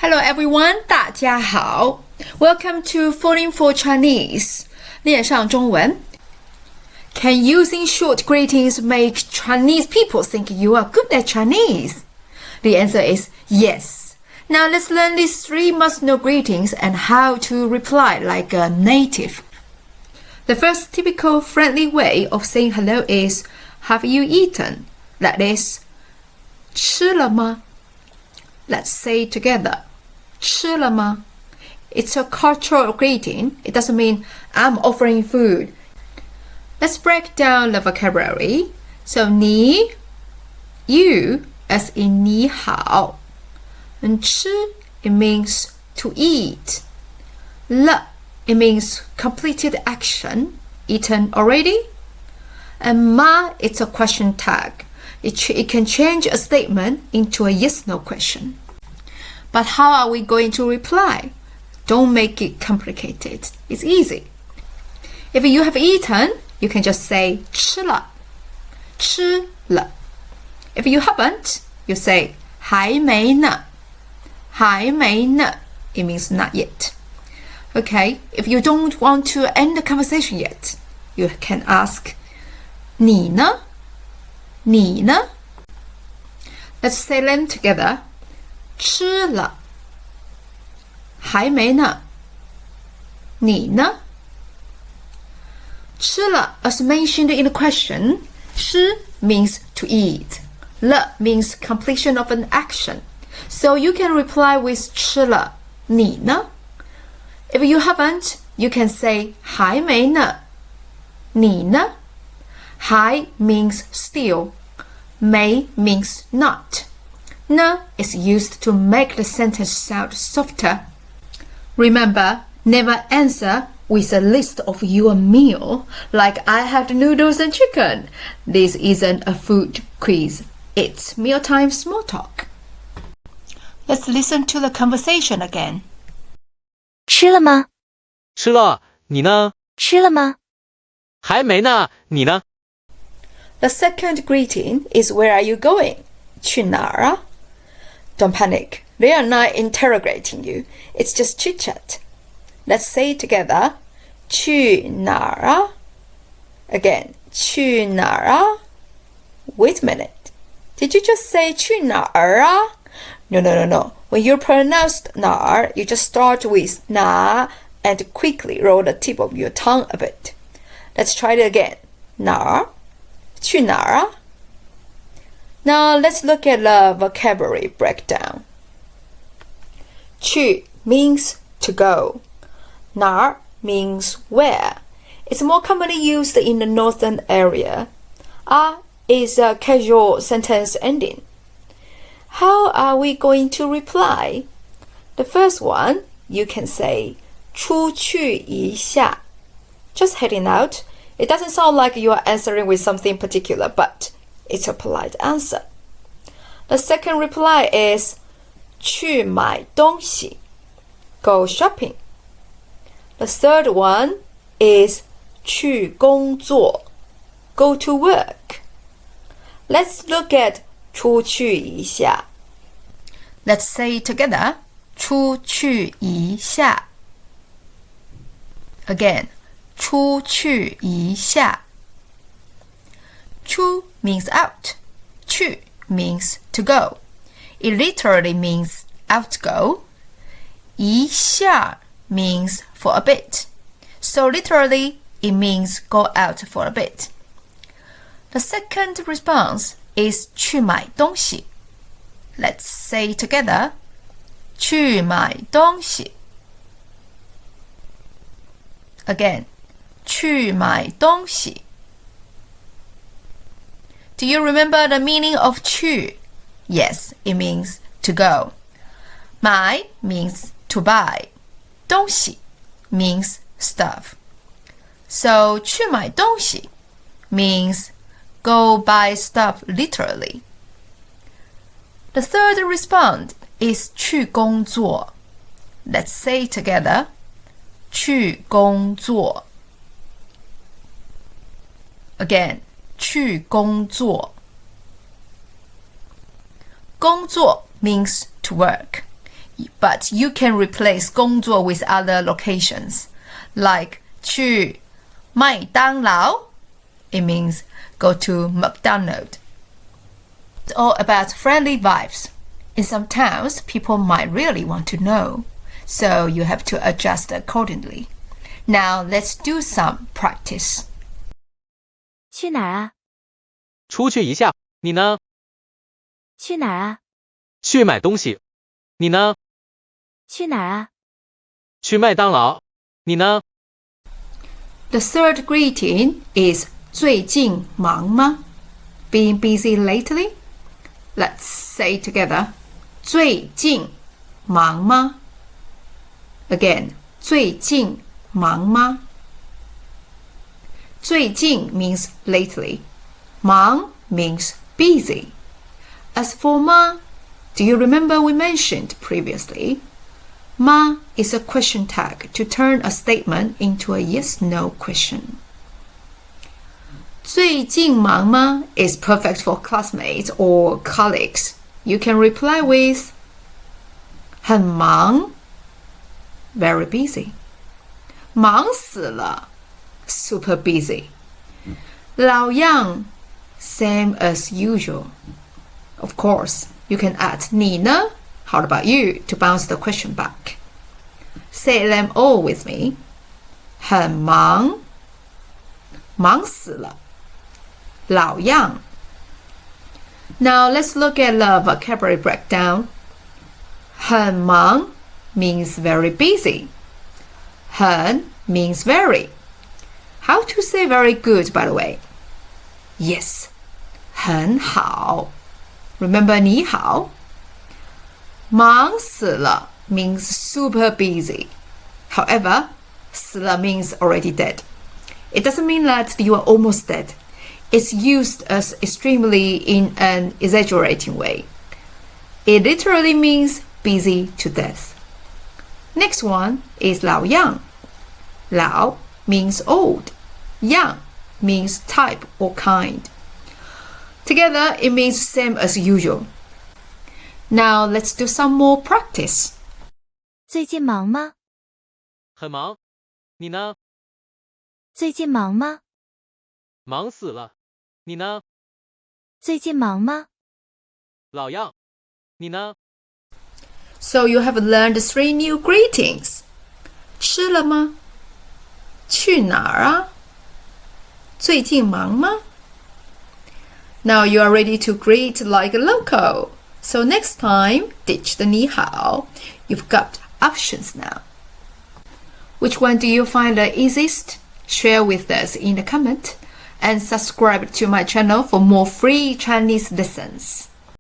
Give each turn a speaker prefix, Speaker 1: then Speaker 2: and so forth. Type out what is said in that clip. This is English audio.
Speaker 1: Hello everyone, 大家好 Welcome to Falling for Chinese 恋上中文 Can using short greetings make Chinese people think you are good at Chinese? The answer is yes. Now let's learn these 3 must-know greetings and how to reply like a native. The first typical friendly way of saying hello is Have you eaten? That is 吃了吗? Let's say together 吃了吗? It's a cultural greeting. It doesn't mean I'm offering food. Let's break down the vocabulary. So 你 you as in 你好 and 吃 it means to eat. 了 it means completed action, eaten already. And 吗 it's a question tag. It can change a statement into a yes-no question. But how are we going to reply? Don't make it complicated. It's easy. If you have eaten, you can just say 吃了 吃了 If you haven't, you say 还没呢还没呢 It means not yet. Okay, if you don't want to end the conversation yet, you can ask 你呢你呢 Let's say them together. 吃了还没呢你呢吃了 as mentioned in the question, 吃 means to eat. 了 means completion of an action. So you can reply with 吃了你呢 If you haven't, you can say 还没呢你呢还 means still. 没 means not. 呢 is used to make the sentence sound softer. Remember, never answer with a list of your meal, like I have the noodles and chicken. This isn't a food quiz. It's mealtime small talk. Let's listen to the conversation again.
Speaker 2: 吃了吗？
Speaker 3: 吃了，你呢？
Speaker 2: 吃了吗？
Speaker 3: 还没呢，你呢？
Speaker 1: The second greeting is where are you going? 去哪儿啊? Don't panic. They are not interrogating you. It's just chit-chat. Let's say it together. 去哪儿啊? Again, 去哪儿啊? Wait a minute. Did you just say 去哪儿啊? No. When you pronounce 哪儿, you just start with 哪 and quickly roll the tip of your tongue a bit. Let's try it again. 哪儿? 去哪儿啊? Now let's look at the vocabulary breakdown. 去 means to go. 哪儿 means where. It's more commonly used in the northern area. 啊 is a casual sentence ending. How are we going to reply? The first one, you can say 出去一下. Just heading out. It doesn't sound like you are answering with something particular, but it's a polite answer. The second reply is 去买东西. Go shopping. The third one is 去工作. Go to work. Let's look at 出去一下. Let's say it together. 出去一下. Again. 出去一下. 出 means out. 去 means to go. It literally means out to go. 一下 means for a bit. So literally, it means go out for a bit. The second response is 去买东西. Let's say it together. 去买东西. Again. 去买东西. Do you remember the meaning of 去? Yes, it means to go. 买 means to buy. 东西 means stuff. So 去买东西 means go buy stuff literally. The third response is 去工作. Let's say it together. 去工作. Again, 去工作. 工作 means to work. but you can replace 工作 with other locations, like 去麦当劳. It means go to McDonald's. It's all about friendly vibes. In some towns, people might really want to know, so you have to adjust accordingly. Now let's do some practice.
Speaker 2: 去哪儿啊？
Speaker 3: 出去一下。你呢？
Speaker 2: 去哪儿啊？
Speaker 3: 去买东西。你呢？
Speaker 2: 去哪儿啊？
Speaker 3: 去麦当劳。你呢？
Speaker 1: The third greeting is 最近忙吗? Being busy lately? Let's say together. 最近忙吗? Again, 最近忙吗? 最近 means lately. 忙 means busy. As for 吗, do you remember we mentioned previously? 吗 is a question tag to turn a statement into a yes-no question. 最近忙吗 is perfect for classmates or colleagues. You can reply with 很忙 very busy. 忙死了 super busy. 老样 same as usual. Of course, you can add 你呢? How about you to bounce the question back? Say them all with me. 很忙忙死了老样 Now let's look at the vocabulary breakdown. 很忙 means very busy. 很 means very. How to say very good, by the way? Yes, 很好 Remember 你好 忙死了 means super busy. However, 死了 means already dead. It doesn't mean that you are almost dead. It's used as extremely in an exaggerating way. It literally means busy to death. Next one is 老样. 老 means old. 样 means type or kind. Together, it means same as usual. Now let's do some more practice.
Speaker 2: 最近忙吗？
Speaker 3: 很忙。你呢？
Speaker 2: 最近忙吗？
Speaker 3: 忙死了。你呢？
Speaker 2: 最近忙吗？
Speaker 3: 老样。你呢？
Speaker 1: So you have learned 3 new greetings. 吃了吗？去哪儿啊？最近忙吗？ Now you are ready to greet like a local. So next time, ditch the 你好. You've got options now. Which one do you find the easiest? Share with us in the comment and subscribe to my channel for more free Chinese lessons.